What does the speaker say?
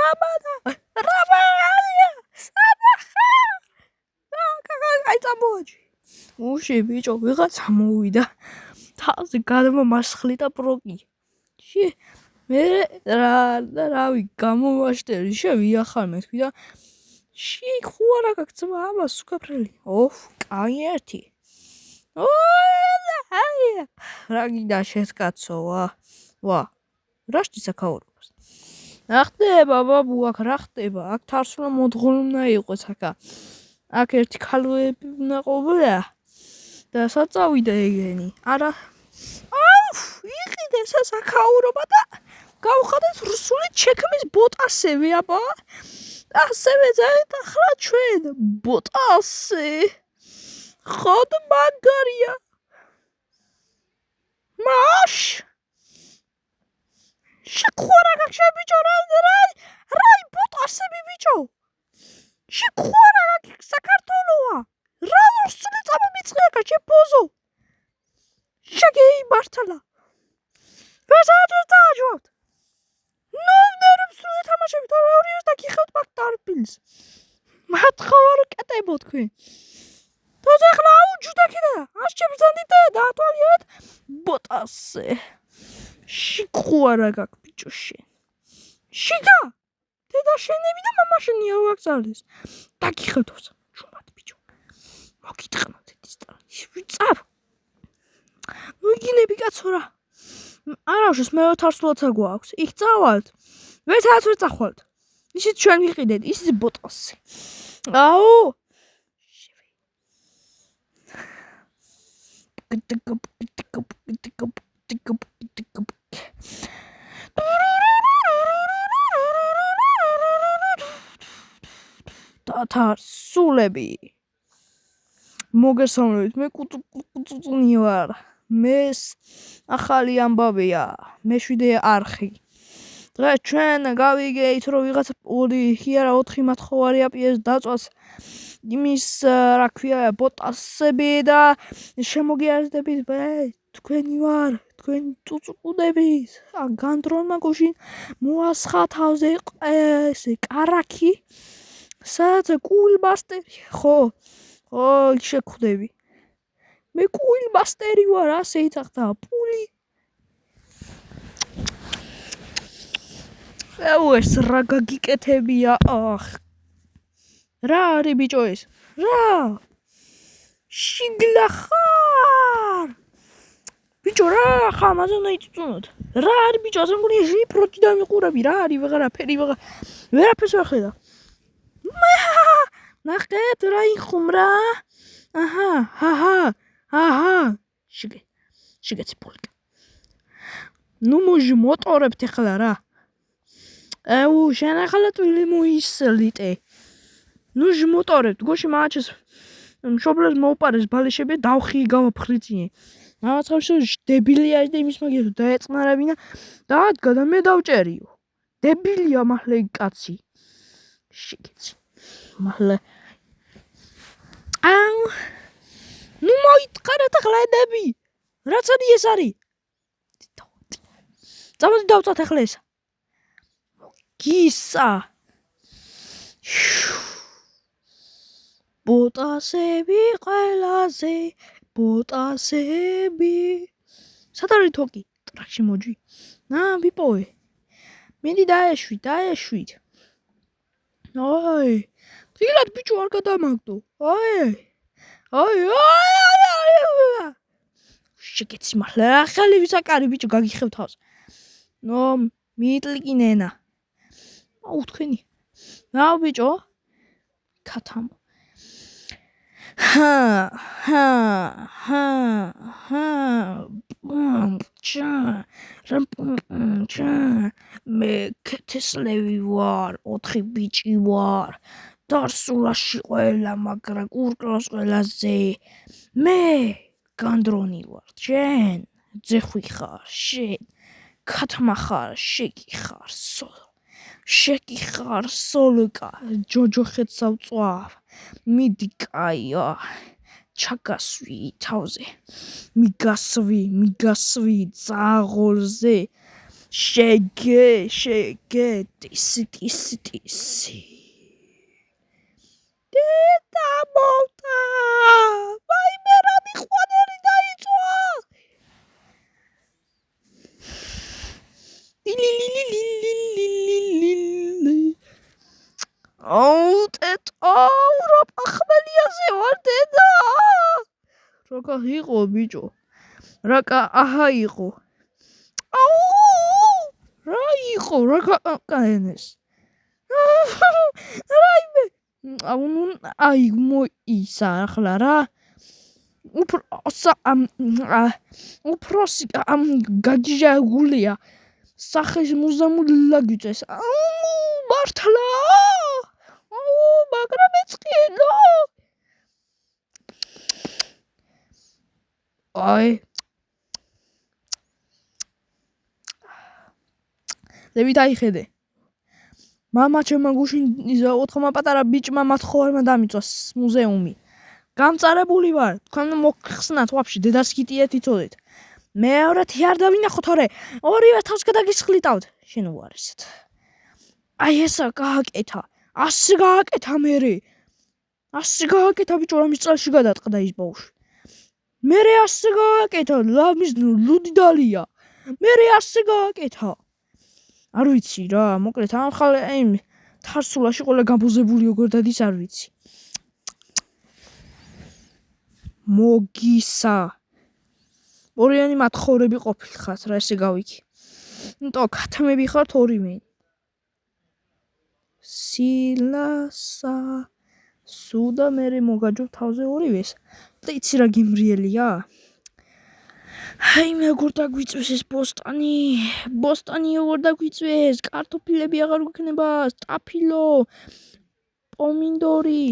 რაბადა რაბადია სადახა აი წამოაჩი უში ბიჭო ვიღაცა მოვიდა თავზე გადმომასხლიდა პროკი ში მე რავი გამომაშტერი შევიახარ მეთქვი და ში ხო არა გაქცემა აბა სუკაფრელი ოფ კაი ერთი აი რა გინდა შეცკაცო ვა რა შთისაქაურობას რა ხდება ბაბუ აქ რა ხდება აქ თარსულა მოდგოლ უნდა იყოს აქ ერთი ქალები უნდა ყოფილა და საწავიდა ეგენი არა იყიდე სასაქაურობა და გავხადეთ რუსული ჩექმის ბოტასები აბა ასევე ზეთ ახლა ჩვენ ბოტასი ხოდ მაგარია маш შეკურა გაქშა ბიჭო რაი ბოტასები ბიჭო შეკურა საქართველოა რა რუსული წამომიწყია გაჩე ბოზო შეგეი მართლა ვეზაჯოთ ნუ ნერვს თამაშები და რეურიოს და გიხევთ მაგდარბილს მათხოვარ კეტებო თქვენ თოზე ხლა უჯდა კიდე აშჩებზანდით და ატვალიეთ ბოტასე შიქუარა გაკ ბიჭო შიგა დედა შენები და მამა შენი ავაგზავნეს დაგიხევთ ჩუმად ბიჭო მოგიტყნოთ ის ვიწარ ნუ იგინები კაცო რა არაშოს მე თარსულაცა გვაქვს იქ წავალთ ვეცაც ვერ წახვალთ ისიც ჩვენ ვიყიდეთ ისიც ბოტასი აუ თარსულები მოგესალმებით მე კუწუნი ვარ მეს ახალი ამბავია მეშვიდე არხი დღეს ჩვენ გავიგეთ რომ ვიღაცა 4 მათხოვარია პიეს დაწვას იმის რა ქვია ბოტასები და შემოგიაზრდებით თქვენი ვარ თქვენ წუწუნდებით განდრონმა გუშინ მოასხა თავზე ესე კარაქი სადაც კუილბასტერი ხო შეხვდები მე კუილბასტერი ვარ ასე იცახდა პული ეს რა გაგიკეთებია ახ რა არის ბიჭო ეს რა შიგლახარ ბიჭო რა ხამაზე უნდა იწუნოთ რა არის ბიჭო ასე მგონია ჟიფროთი დამიყურები რა არის ვეღარაფერი ვერაფერს ვერ ხედავ ნახეთ რა იხუმრა აჰა შიგეცი პოლკა ნუ მოჟი მოტორებთ ახლა რა აუ შენ ახლა ტვილი მოისლიტე ნუ ჟმოტორებთ გოში მაჩეს მშობლებს მოუპარეს ბალიშები დავხი გავაფხრიციე რაღაცა დებილია და იმის მაგიერ დაეწყნარებინა და ადგა მე დავჭერიო დებილია მართლა იქ კაცი შიგეცი მართლა აუ ნუ მოიტყარეთ ახლა ედები რაცანი ეს არის წამოდი დავწათ ახლა ეს გისა ბოტასები ყველაზე ბოტასები სად არის თოკი ტრაქში მოჯი ვიპოვე მინდი დაეშვით აი თილად ბიჭო არ გადამაგდო აი შეგეცი მართლა ახალი ვისაკარი ბიჭო გაგიხევ თავს ნო მიიტლიკინენა აუ თქვენი რა ბიჭო ქათამო მე ქეთესლევი ვარ 4 ბიჭი ვარ დარსულაში ყველა მაგრა კურკლოს ყველაზე მე განდრონი ვარ შენ ძეხვი ხარ შენ ქათმა ხარ შეკი ხარ სოლკა ჯოჯოხეთ სავწვავ მიდი კაია ჩაგასვი თავზე მიგასვი ძაღოლზე შეგე ტისი დედა მოვდა ვაიმე რა მიყვანერი დაიწვა აუ ტეტა რა პახმელიაზე ვარ დედა რაკა იყო ბიჭო რაკა აჰა იყო აუ რა იყო რა გაენეს რაიმე აი მოისა ახლა რა უფროსი გაჯაგულია სახის მუზამული ლაგიწეს მართლა მაგრამ ეწყინო აი ლევით აიხედე მამა ჩემმა გუშინ 4 პატარა ბიჭმა მათხოვარმა დამიწვა მუზეუმი გამწარებული ვარ თქვენ მოხსნათ ვაფშე დედას კიტიეთ იცოდეთ მეორეთ არ დავინახო თორე ორივე თავს გადაგისხლიტავთ შენ უარესად აი ესა გააკეთა 100 გააკეთა მერე 100 გააკეთა ბიჭო რამის წელში გადატყდა ის ბავშვი მერე 100 გააკეთა ლამის ლუდი დალია მერე 100 გააკეთა არ ვიცი რა მოკლედ ამ ხალე თარსულაში ყოლა გამბუზებული როგორ დადის არ ვიცი მოგისა ორიანი მათხოვრები ყოფილხართ რა ესე გავიქი ნტო ქათმები ხართ ორივე სილასა სუდა მერე მოგაჯობ თავზე ორივეს და იცი რა გიმრიელია აი მე როგორ დაგვიწვეს ეს ბოსტანი როგორ დაგვიწვეს კარტოფილები აღარ გვექნება სტაფილო პომინდორი